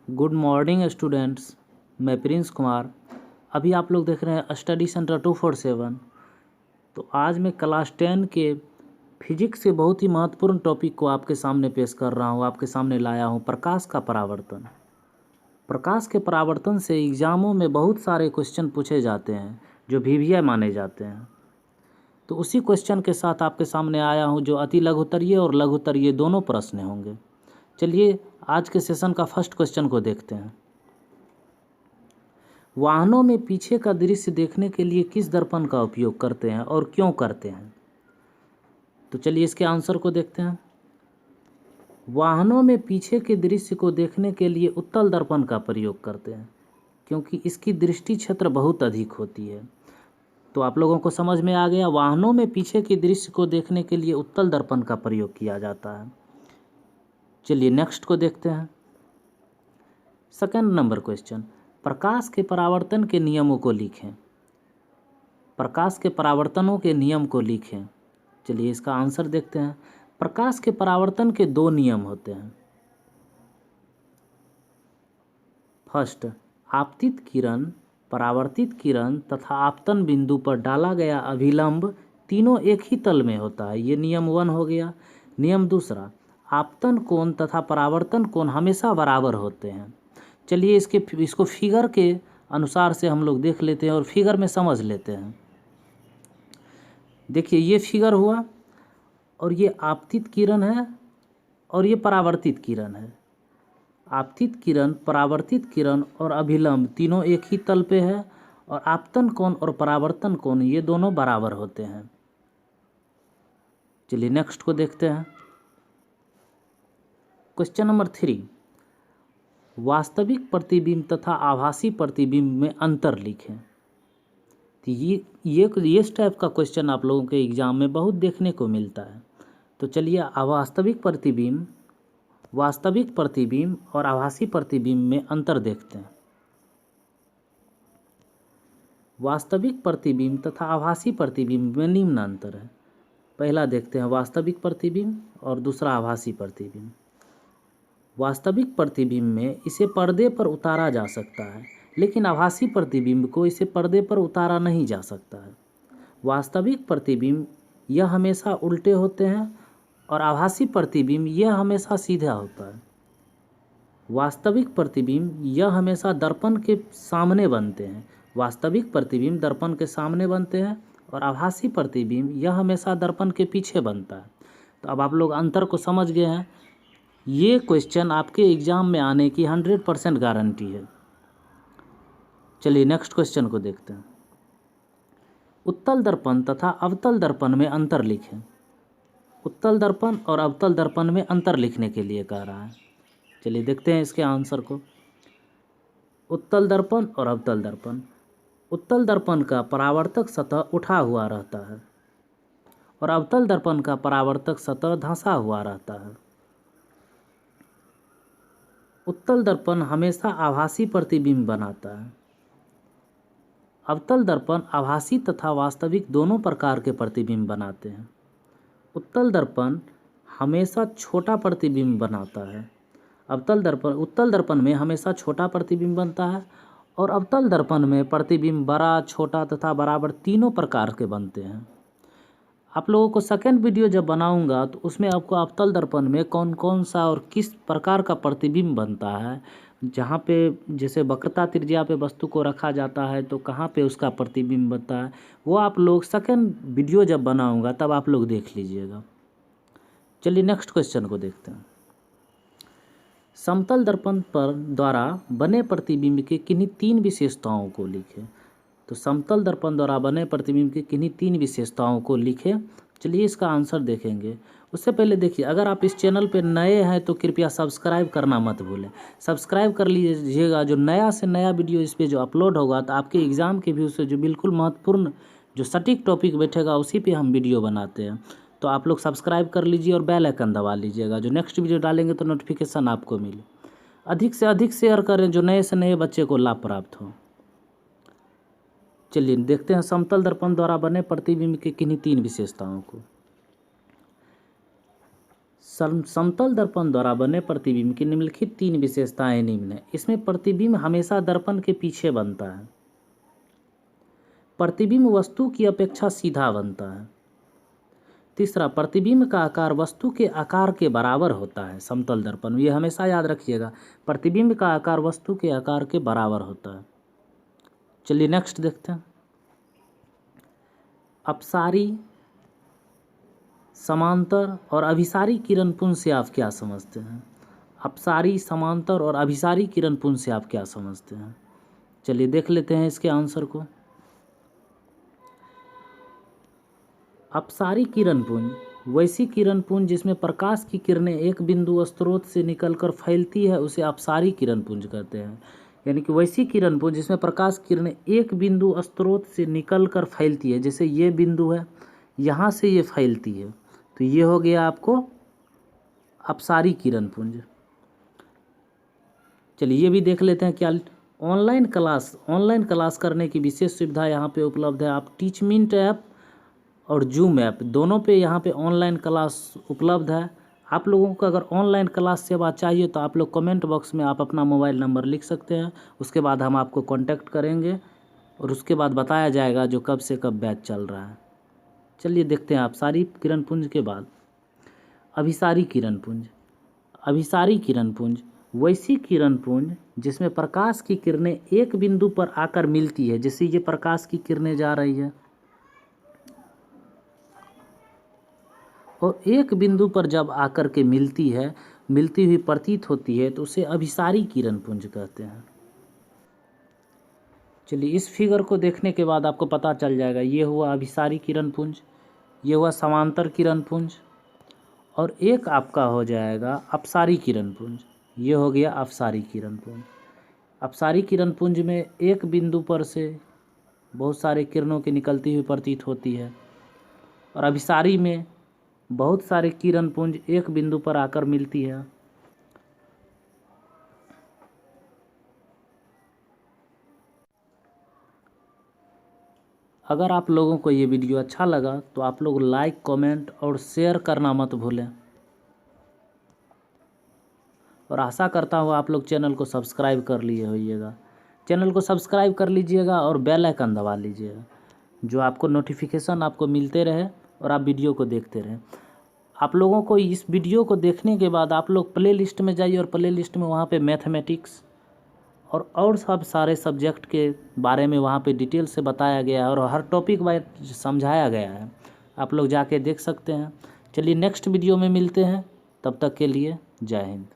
Good morning students, मैं Prince Kumar. अभी आप लोग देख रहे हैं स्टडी सेंटर 247। तो आज मैं क्लास 10 के फिजिक्स के बहुत ही महत्वपूर्ण टॉपिक को आपके सामने पेश कर रहा हूँ, आपके सामने लाया हूँ। प्रकाश का परावर्तन। प्रकाश के परावर्तन से एग्ज़ामों में बहुत सारे क्वेश्चन पूछे जाते हैं जो वीवीआई माने जाते हैं। तो उसी क्वेश्चन के साथ आपके सामने आया हूँ जो अति लघुत्तरीय और लघुत्तरीय दोनों प्रश्न होंगे। चलिए आज के सेशन का फर्स्ट क्वेश्चन को देखते हैं। वाहनों में पीछे का दृश्य देखने के लिए किस दर्पण का उपयोग करते हैं और क्यों करते हैं? तो चलिए इसके आंसर को देखते हैं। वाहनों में पीछे के दृश्य को देखने के लिए उत्तल दर्पण का प्रयोग करते हैं क्योंकि इसकी दृष्टि क्षेत्र बहुत अधिक होती है। तो आप लोगों को समझ में आ गया, वाहनों में पीछे के दृश्य को देखने के लिए उत्तल दर्पण का प्रयोग किया जाता है। चलिए नेक्स्ट को देखते हैं। सेकंड नंबर क्वेश्चन, प्रकाश के परावर्तन के नियमों को लिखें। प्रकाश के परावर्तनों के नियम को लिखें। चलिए इसका आंसर देखते हैं। प्रकाश के परावर्तन के दो नियम होते हैं। फर्स्ट, आपतित किरण, परावर्तित किरण तथा आपतन बिंदु पर डाला गया अभिलंब तीनों एक ही तल में होता है। ये नियम 1 हो गया। नियम दूसरा, आपतन कोण तथा परावर्तन कोण हमेशा बराबर होते हैं। चलिए इसको फिगर के अनुसार से हम लोग देख लेते हैं और फिगर में समझ लेते हैं। देखिए ये फिगर हुआ और ये आपतित किरण है और ये परावर्तित किरण है। आपतित किरण, परावर्तित किरण और अभिलंब तीनों एक ही तल पे है और आपतन कोण और परावर्तन कोण ये दोनों बराबर होते हैं। चलिए नेक्स्ट को देखते हैं। क्वेश्चन नंबर 3, वास्तविक प्रतिबिंब तथा आभासी प्रतिबिंब में अंतर लिखें। तो ये इस टाइप का क्वेश्चन आप लोगों के एग्जाम में बहुत देखने को मिलता है। तो चलिए वास्तविक प्रतिबिंब और आभासी प्रतिबिंब में अंतर देखते हैं। वास्तविक प्रतिबिंब तथा आभासी प्रतिबिंब में निम्न अंतर है। पहला देखते हैं वास्तविक प्रतिबिंब और दूसरा आभासी प्रतिबिंब। वास्तविक प्रतिबिंब में इसे पर्दे पर उतारा जा सकता है, लेकिन आभासी प्रतिबिंब को इसे पर्दे पर उतारा नहीं जा सकता है। वास्तविक प्रतिबिंब यह हमेशा उल्टे होते हैं और आभासी प्रतिबिंब यह हमेशा सीधा होता है। वास्तविक प्रतिबिंब यह हमेशा दर्पण के सामने बनते हैं। वास्तविक प्रतिबिंब दर्पण के सामने बनते हैं और आभासी प्रतिबिंब यह हमेशा दर्पण के पीछे बनता है। तो अब आप लोग अंतर को समझ गए हैं। ये क्वेश्चन आपके एग्जाम में आने की 100% गारंटी है। चलिए नेक्स्ट क्वेश्चन को देखते हैं। उत्तल दर्पण तथा अवतल दर्पण में अंतर लिखें। उत्तल दर्पण और अवतल दर्पण में अंतर लिखने के लिए कह रहा है। चलिए देखते हैं इसके आंसर को। उत्तल दर्पण और अवतल दर्पण। उत्तल दर्पण का परावर्तक सतह उठा हुआ रहता है और अवतल दर्पण का परावर्तक सतह धंसा हुआ रहता है। उत्तल दर्पण हमेशा आभासी प्रतिबिंब बनाता है। अवतल दर्पण आभासी तथा वास्तविक दोनों प्रकार के प्रतिबिंब बनाते हैं। उत्तल दर्पण हमेशा छोटा प्रतिबिंब बनाता है। उत्तल दर्पण में हमेशा छोटा प्रतिबिंब बनता है और अवतल दर्पण में प्रतिबिंब बड़ा, छोटा तथा बराबर तीनों प्रकार के बनते हैं। आप लोगों को सेकंड वीडियो जब बनाऊंगा तो उसमें आपको अवतल दर्पण में कौन कौन सा और किस प्रकार का प्रतिबिंब बनता है, जहाँ पे जैसे वक्रता त्रिज्या पे वस्तु को रखा जाता है तो कहाँ पे उसका प्रतिबिंब बनता है, वो आप लोग सेकंड वीडियो जब बनाऊंगा तब आप लोग देख लीजिएगा। चलिए नेक्स्ट क्वेश्चन को देखते हैं। समतल दर्पण पर द्वारा बने प्रतिबिंब के किन्हीं 3 विशेषताओं को लिखें। तो समतल दर्पण द्वारा बने प्रतिबिंब की किन्हीं 3 विशेषताओं को लिखें। चलिए इसका आंसर देखेंगे। उससे पहले देखिए, अगर आप इस चैनल पर नए हैं तो कृपया सब्सक्राइब करना मत भूलें। सब्सक्राइब कर लीजिएगा। जो नया से नया वीडियो इस पर जो अपलोड होगा तो आपके एग्ज़ाम के व्यू से जो बिल्कुल महत्वपूर्ण जो सटीक टॉपिक बैठेगा उसी पर हम वीडियो बनाते हैं। तो आप लोग सब्सक्राइब कर लीजिए और बेल आइकन दबा लीजिएगा, जो नेक्स्ट वीडियो डालेंगे तो नोटिफिकेशन आपको मिले। अधिक से अधिक शेयर करें जो नए से नए बच्चे को लाभ प्राप्त हो। चलिए देखते हैं समतल दर्पण द्वारा बने प्रतिबिंब के किन्हीं 3 विशेषताओं को। समतल दर्पण द्वारा बने प्रतिबिंब की निम्नलिखित 3 विशेषताएं निम्न है। इसमें प्रतिबिंब हमेशा दर्पण के पीछे बनता है। प्रतिबिंब वस्तु की अपेक्षा सीधा बनता है। तीसरा, प्रतिबिंब का आकार वस्तु के आकार के बराबर होता है। समतल दर्पण में, ये हमेशा याद रखिएगा, प्रतिबिंब का आकार वस्तु के आकार के बराबर होता है। चलिए नेक्स्ट देखते हैं। अपसारी, समांतर और अभिसारी किरण पुंज से आप क्या समझते हैं? अपसारी, समांतर और अभिसारी किरण पुंज से आप क्या समझते हैं? चलिए देख लेते हैं इसके आंसर को। अपसारी किरण पुंज वैसी किरण पुंज जिसमें प्रकाश की किरणें एक बिंदु स्रोत से निकलकर फैलती है, उसे अपसारी किरण पुंज कहते हैं। यानी कि वैसी किरण पुंज जिसमें प्रकाश की किरणें एक बिंदु स्रोत से निकलकर फैलती है, जैसे ये बिंदु है, यहाँ से ये फैलती है, तो ये हो गया आपको अपसारी किरण पुंज। चलिए ये भी देख लेते हैं क्या। ऑनलाइन क्लास करने की विशेष सुविधा यहाँ पे उपलब्ध है। आप टीचमिंट ऐप और जूम ऐप दोनों पे यहाँ पे ऑनलाइन क्लास उपलब्ध है। आप लोगों को अगर ऑनलाइन क्लास सेवा चाहिए तो आप लोग कमेंट बॉक्स में आप अपना मोबाइल नंबर लिख सकते हैं। उसके बाद हम आपको कांटेक्ट करेंगे और उसके बाद बताया जाएगा जो कब से कब बैच चल रहा है। चलिए देखते हैं अपसारी किरण पुंज के बाद अभिसारी किरण पुंज। अभिसारी किरण पुंज वैसी किरण पुंज जिसमें प्रकाश की किरणें एक बिंदु पर आकर मिलती है, जैसे ये प्रकाश की किरणें जा रही है और एक बिंदु पर जब आकर के मिलती है, मिलती हुई प्रतीत होती है, तो उसे अभिसारी किरण पुंज कहते हैं। चलिए इस फिगर को देखने के बाद आपको पता चल जाएगा, ये हुआ अभिसारी किरण पुंज, ये हुआ समांतर किरण पुंज और एक आपका हो जाएगा अपसारी किरण पुंज, ये हो गया अपसारी किरण पुंज। अपसारी किरण पुंज में एक बिंदु पर से बहुत सारे किरणों की निकलती हुई प्रतीत होती है और अभिसारी में बहुत सारे किरण पुंज एक बिंदु पर आकर मिलती है। अगर आप लोगों को ये वीडियो अच्छा लगा तो आप लोग लाइक, कमेंट और शेयर करना मत भूलें और आशा करता हूँ आप लोग चैनल को सब्सक्राइब कर लिए होइएगा। चैनल को सब्सक्राइब कर लीजिएगा और बेल आइकन दबा लीजिएगा, जो आपको नोटिफिकेशन आपको मिलते रहे और आप वीडियो को देखते रहें। आप लोगों को इस वीडियो को देखने के बाद आप लोग प्ले लिस्ट में जाइए और प्ले लिस्ट में वहाँ पे मैथमेटिक्स और सब सारे सब्जेक्ट के बारे में वहाँ पे डिटेल से बताया गया है और हर टॉपिक वाइज समझाया गया है, आप लोग जाके देख सकते हैं। चलिए नेक्स्ट वीडियो में मिलते हैं, तब तक के लिए जय हिंद।